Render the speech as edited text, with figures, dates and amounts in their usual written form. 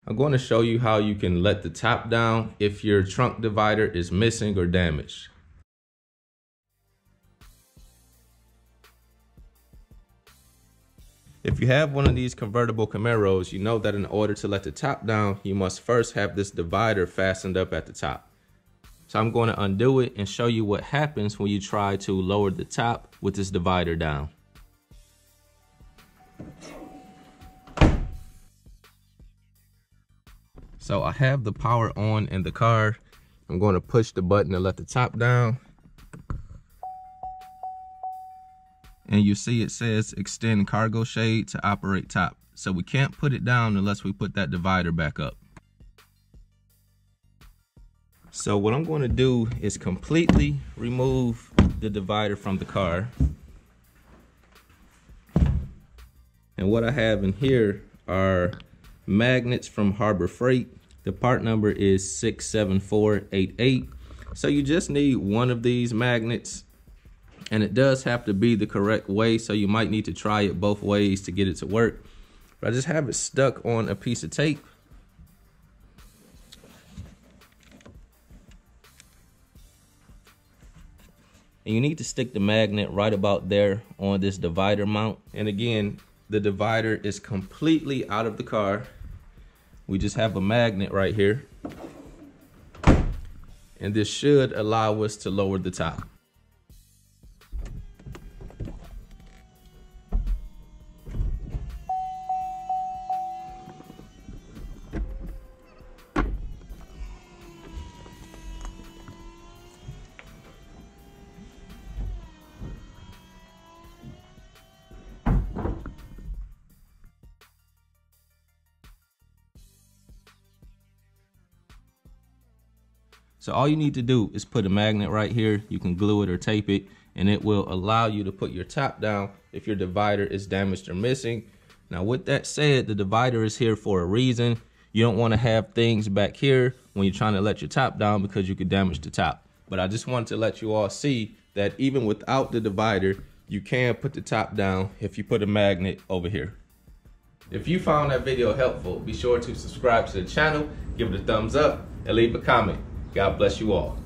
I'm going to show you how you can let the top down if your trunk divider is missing or damaged. If you have one of these convertible Camaros, you know that in order to let the top down, you must first have this divider fastened up at the top. So I'm going to undo it and show you what happens when you try to lower the top with this divider down. So I have the power on in the car. I'm going to push the button to let the top down. And you see it says extend cargo shade to operate top. So we can't put it down unless we put that divider back up. So what I'm going to do is completely remove the divider from the car. And what I have in here are magnets from Harbor Freight. The part number is 67488. So you just need one of these magnets, and it does have to be the correct way, so you might need to try it both ways to get it to work. But I just have it stuck on a piece of tape. And you need to stick the magnet right about there on this divider mount. And again, the divider is completely out of the car. We just have a magnet right here. And this should allow us to lower the top. So all you need to do is put a magnet right here. You can glue it or tape it, and it will allow you to put your top down if your divider is damaged or missing. Now with that said, the divider is here for a reason. You don't want to have things back here when you're trying to let your top down because you could damage the top. But I just wanted to let you all see that even without the divider, you can put the top down if you put a magnet over here. If you found that video helpful, be sure to subscribe to the channel, give it a thumbs up, and leave a comment. God bless you all.